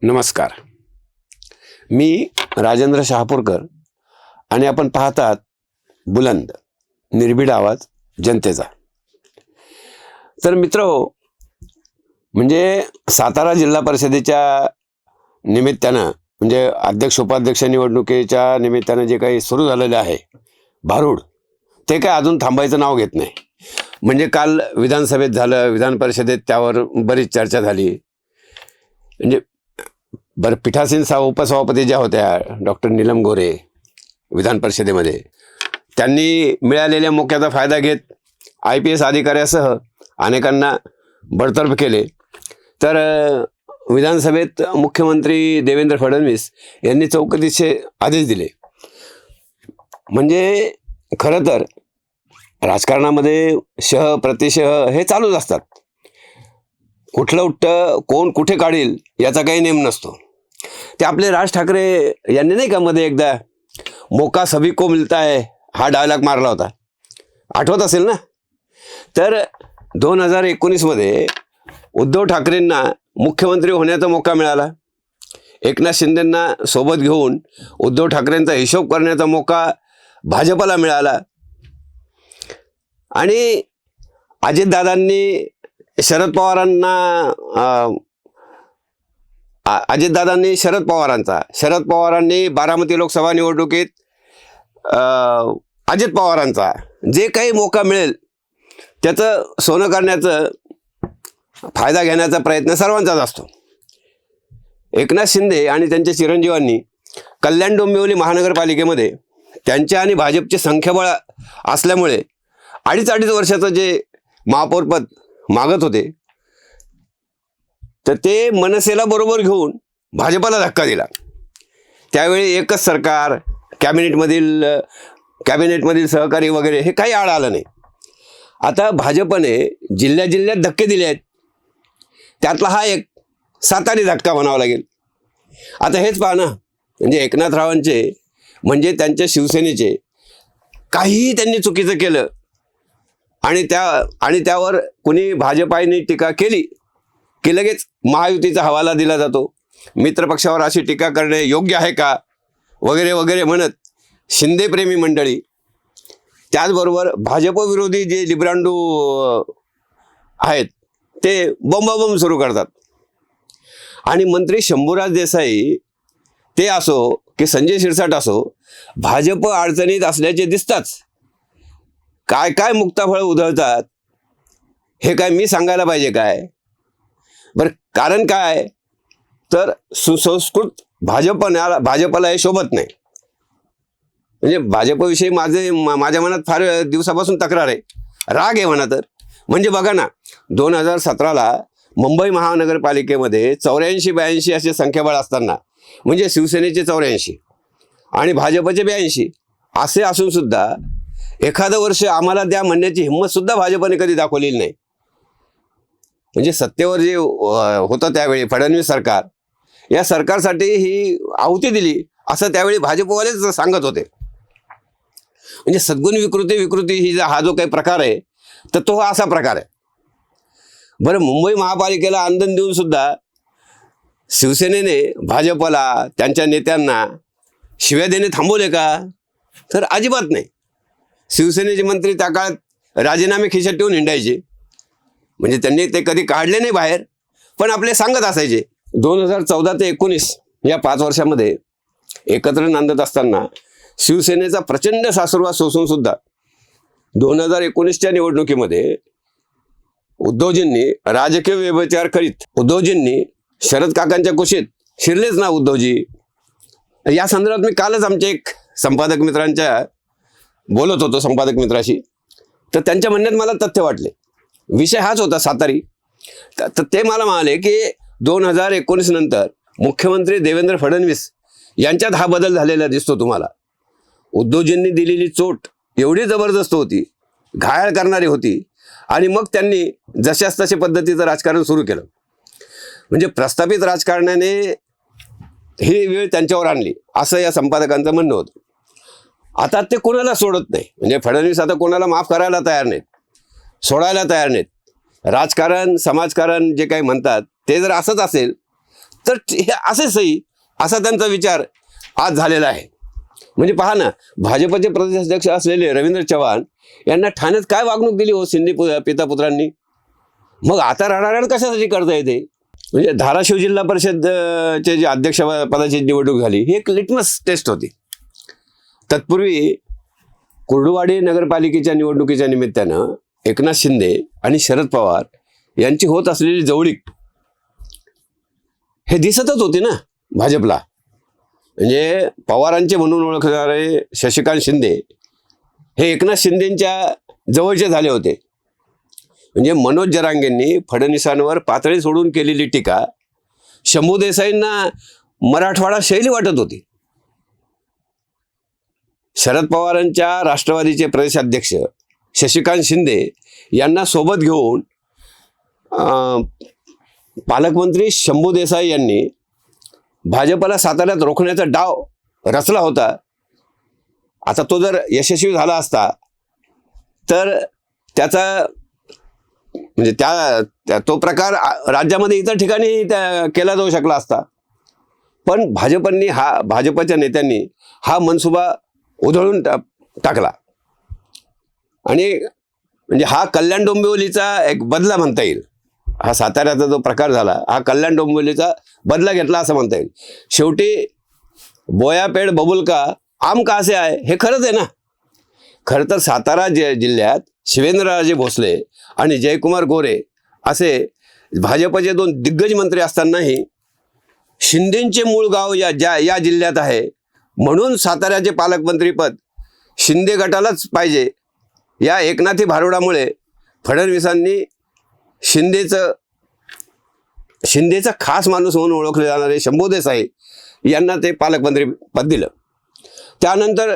नमस्कार. मी राजेंद्र शहापूरकर आणि आपण पाहतात बुलंद निर्भीड आवाज जनतेचा. तर मित्रहो, म्हणजे सातारा जिल्हा परिषदेच्या निमित्तानं म्हणजे अध्यक्ष उपाध्यक्ष निवडणुकीच्या निमित्तानं जे काही सुरू झालेलं आहे भारूड, ते काय अजून थांबायचं नाव घेत नाही. म्हणजे काल विधानसभेत झालं, विधान परिषदेत त्यावर बरीच चर्चा झाली. म्हणजे बरं, पीठासीन उपसभापती ज्या होत्या डॉक्टर नीलम गोरे विधान परिषदेमध्ये, त्यांनी मिळालेल्या मोक्याचा फायदा घेत IPS अधिकाऱ्यासह अनेकांना बडतर्फ केले. तर विधानसभेत मुख्यमंत्री देवेंद्र फडणवीस यांनी चौकशीचे आदेश दिले. म्हणजे खरं तर राजकारणामध्ये शह प्रतिशह हे चालूच असतात. कुठलं उठतं कोण कुठे काढील याचा काही नेम नसतो. ते आपले राज ठाकरे यांनी नाही का मध्ये एकदा मोका सभी को मिलता है हा डायलॉग मारला होता, आठवत असेल ना. तर 2019 उद्धव ठाकरेंना मुख्यमंत्री होण्याचा मोका मिळाला. एकनाथ शिंदेंना सोबत घेऊन उद्धव ठाकरेंचा हिशोब करण्याचा मोका भाजपला मिळाला. आणि अजितदादांनी शरद पवारांनी बारामती लोकसभा निवडणुकीत अजित पवारांचा जे काही मोका मिळेल त्याचं सोनं करण्याचं फायदा घेण्याचा प्रयत्न सर्वांचाच असतो. एकनाथ शिंदे आणि त्यांच्या चिरंजीवांनी कल्याण डोंबिवली महानगरपालिकेमध्ये त्यांच्या आणि भाजपचे संख्याबळ असल्यामुळे अडीच वर्षाचं जे महापौरपद मागत होते, तर ते मनसेला बरोबर घेऊन भाजपला धक्का दिला. त्यावेळी एकच सरकार, कॅबिनेटमधील सहकारी वगैरे हे काही आड आलं नाही. आता भाजपने जिल्ह्यात धक्के दिले आहेत. त्यातला हा एक सातारी धक्का म्हणावा लागेल. आता हेच पहा ना, म्हणजे एकनाथरावांचे म्हणजे त्यांच्या शिवसेनेचे काहीही त्यांनी चुकीचं केलं आणि त्यावर कुणी भाजपाने टीका केली की लगेच महायुतीचा हवाला दिला जातो. मित्रपक्षावर अशी टीका करणे योग्य आहे का वगैरे वगैरे म्हणत शिंदेप्रेमी मंडळी, त्याचबरोबर भाजप विरोधी जे लिब्रांडू आहेत ते बॉम्बाबॉम्ब सुरू करतात. आणि मंत्री शंभूराज देसाई ते असो की संजय शिरसाट असो, भाजप अडचणीत असल्याचे दिसताच काय काय मुक्ताफळ उधळतात हे काय मी सांगायला पाहिजे काय? बरं, कारण काय तर सुसंस्कृत भाजपला हे शोभत नाही. म्हणजे भाजपविषयी माझ्या मनात फार दिवसापासून तक्रार आहे, राग आहे म्हणा. तर म्हणजे बघा ना, 2017 मुंबई महानगरपालिकेमध्ये 84-82 असे संख्याबळ असताना, म्हणजे शिवसेनेचे 84 आणि भाजपचे 82 असे असून सुद्धा एखादं वर्ष आम्हाला द्या म्हणण्याची हिंमत सुद्धा भाजपने कधी दाखवलेली नाही. म्हणजे सत्तेवर जे होतं त्यावेळी फडणवीस सरकार, या सरकारसाठी ही आहुती दिली असं त्यावेळी भाजपवालेच सांगत होते. म्हणजे सद्गुण विकृती ही हा जो काही प्रकार आहे तर तो हा असा प्रकार आहे. बरं, मुंबई महापालिकेला आंदोलन देऊन सुद्धा शिवसेनेने भाजपला, त्यांच्या नेत्यांना शिव्या देणे थांबवले का? तर अजिबात नाही. शिवसेनेचे मंत्री त्या काळात राजीनामे खिशात ठेवून हिंडायचे. म्हणजे त्यांनी ते कधी काढले नाही बाहेर, पण आपले सांगत असायचे. 2014 ते 19 या 5 वर्षामध्ये एकत्र नांदत असताना शिवसेनेचा प्रचंड सासुरवाद सोसून सुद्धा 2019च्या निवडणुकीमध्ये उद्धवजींनी राजकीय व्यभिचार करीत उद्धवजींनी शरद काकांच्या कुशीत शिरलेच ना उद्धवजी. या संदर्भात मी कालच आमच्या एक संपादक मित्रांच्या बोलत होतो, संपादक मित्राशी. तर त्यांच्या म्हणण्यात मला तथ्य वाटले. विषय हाच होता सातारी. तर ते मला म्हणाले की 2019 नंतर मुख्यमंत्री देवेंद्र फडणवीस यांच्यात हा बदल झालेला दिसतो तुम्हाला. उद्धवजींनी दिलेली चोट एवढी जबरदस्त होती, घायाळ करणारी होती, आणि मग त्यांनी जशाच तशा पद्धतीचं राजकारण सुरू केलं. म्हणजे प्रस्थापित राजकारणाने ही वेळ त्यांच्यावर आणली असं या संपादकांचं म्हणणं होतं. आता ते कोणाला सोडत नाही. म्हणजे फडणवीस आता कोणाला माफ करायला तयार नाहीत, सोडायला तयार नाहीत. राजकारण समाजकारण जे काही म्हणतात ते जर असंच असेल तर हे असे सही असा त्यांचा विचार आज झालेला आहे. म्हणजे पहा ना, भाजपचे प्रदेशाध्यक्ष असलेले रवींद्र चव्हाण यांना ठाण्यात काय वागणूक दिली हो शिंदे पिता पुत्रांनी. मग आता रडारड कशासाठी करता येते. म्हणजे धाराशिव जिल्हा परिषद चे जे अध्यक्ष पदाची निवडणूक झाली ही एक लिटमस टेस्ट होती. तत्पूर्वी कुर्डुवाडी नगरपालिकेच्या निवडणुकीच्या निमित्तानं एकनाथ शिंदे आणि शरद पवार यांची होत असलेली जवळीक हे दिसतच होती ना भाजपला. म्हणजे पवारांचे म्हणून ओळखणारे शशिकांत शिंदे हे एकनाथ शिंदेंच्या जवळचे झाले होते. म्हणजे मनोज जरांगेंनी फडणवीसांवर पातळी सोडून केलेली टीका शंभू देसाईंना मराठवाडा शैली वाटत होती. शरद पवारांच्या राष्ट्रवादीचे प्रदेशाध्यक्ष शशिकांत शिंदे यांना सोबत घेऊन पालकमंत्री शंभू देसाई यांनी भाजपला साताऱ्यात रोखण्याचा डाव रचला होता. आता तो जर यशस्वी झाला असता तर त्याचा म्हणजे तो प्रकार राज्यामध्ये इतर ठिकाणी केला जाऊ शकला असता. पण भाजपच्या नेत्यांनी हा मनसुबा उधळून टाकला आणि म्हणजे हा कल्याण डोंबिवलीचा एक बदला म्हणता येईल. हा साताऱ्याचा जो प्रकार झाला हा कल्याण डोंबिवलीचा बदला घेतला असं म्हणता येईल. शेवटी बोया पेड़ बबुल का आम का असे आहे हे खरंच आहे ना. खरं तर सातारा जिल्ह्यात शिवेंद्रराजे भोसले आणि जयकुमार गोरे असे भाजपचे 2 दिग्गज मंत्री असतानाही शिंदेचे मूळ गाव या जिल्ह्यात आहे म्हणून साताऱ्याचे पालकमंत्रीपद शिंदे गटालाच पाहिजे या एकनाथी भारुडामुळे फडणवीसांनी शिंदेचा खास माणूस म्हणून ओळखले जाणारे शंभू देसाई यांना ते पालकमंत्री पद दिलं. त्यानंतर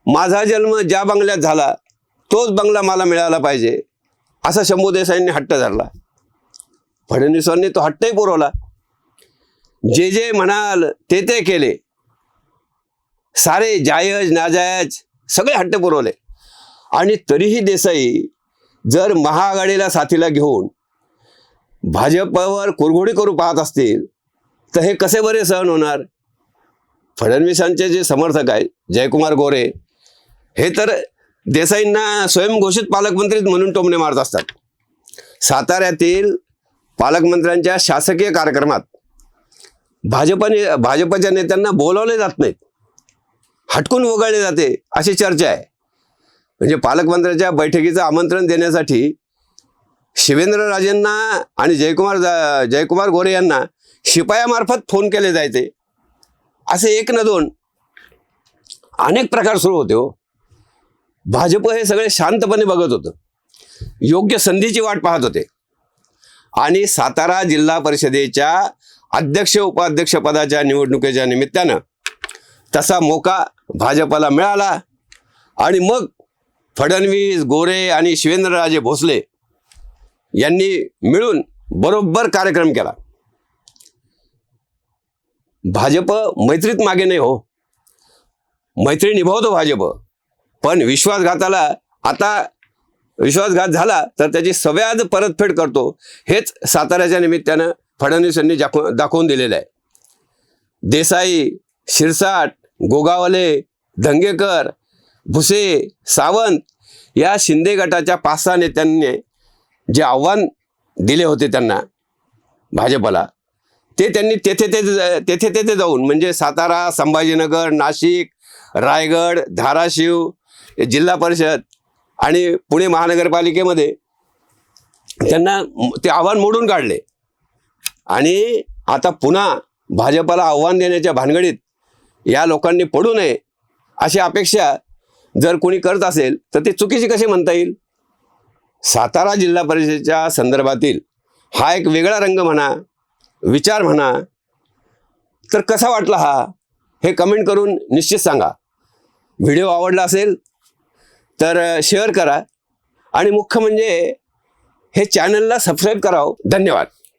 माझा जन्म ज्या बंगल्यात झाला तोच बंगला मला मिळाला पाहिजे असा शंभू देसाईंनी हट्ट धरला. फडणवीसांनी तो हट्टही पुरवला. जे म्हणाल ते केले. सारे जायज नाजायज सगळे हट्ट पुरवले. आणि तरीही देसाई जर महाआघाडीला साथीला घेऊन भाजपवर कुरघोडी करू पाहत असतील तर हे कसे बरे सहन होणार. फडणवीसांचे जे समर्थक आहेत जयकुमार गोरे हे तर देसाईंना स्वयंघोषित पालकमंत्री म्हणून टोमणे मारत असतात. साताऱ्यातील पालकमंत्र्यांच्या शासकीय कार्यक्रमात भाजपच्या नेत्यांना बोलावले जात नाहीत, हटकून वगळले जाते अशी चर्चा आहे. म्हणजे पालकमंत्र्यांच्या बैठकीचं आमंत्रण देण्यासाठी शिवेंद्रराजेंना आणि जयकुमार गोरे यांना शिपायामार्फत फोन केले जायचे. असे 1 न 2 अनेक प्रकार सुरू होते हो. भाजप हे सगळे शांतपणे बघत होतं, योग्य संधीची वाट पाहत होते. आणि सातारा जिल्हा परिषदेच्या अध्यक्ष उपाध्यक्ष पदाच्या निवडणुकीच्या निमित्तानं तसा मोका भाजपला मिळाला. आणि मग फडणवीस, गोरे आणि शिवेंद्रराजे भोसले यांनी मिळून बरोबर कार्यक्रम केला. भाजप मैत्रीत मागे नाही हो, मैत्री निभावतो भाजप. पण विश्वासघात झाला तर त्याची सव्याज परतफेड करतो हेच साताऱ्याच्या निमित्तानं फडणवीस यांनी दाखवून दिलेलं आहे. देसाई, शिरसाट, गोगावले, धंगेकर, भुसे, सावंत या शिंदे गटाच्या 5-6 नेत्यांनी जे आव्हान दिले होते त्यांना भाजपला ते त्यांनी तेथे जाऊन म्हणजे सातारा, संभाजीनगर, नाशिक, रायगड, धाराशिव जिल्हा परिषद आणि पुणे महानगरपालिकेमध्ये त्यांना ते आव्हान मोडून काढले. आणि आता पुन्हा भाजपला आव्हान देण्याच्या भानगडीत या लोकांनी पडू नये अशी अपेक्षा जर कोणी करत असेल तर ते चुकीची कशी म्हणता येईल. सातारा जिल्हा परिषदेच्या संदर्भातील हा एक वेगळा रंग म्हणा, विचार म्हणा, तर कसा वाटला हा हे कमेंट करून निश्चित सांगा. व्हिडिओ आवडला असेल तर शेअर करा आणि मुख्य म्हणजे हे चॅनलला सबस्क्राईब करावं. धन्यवाद.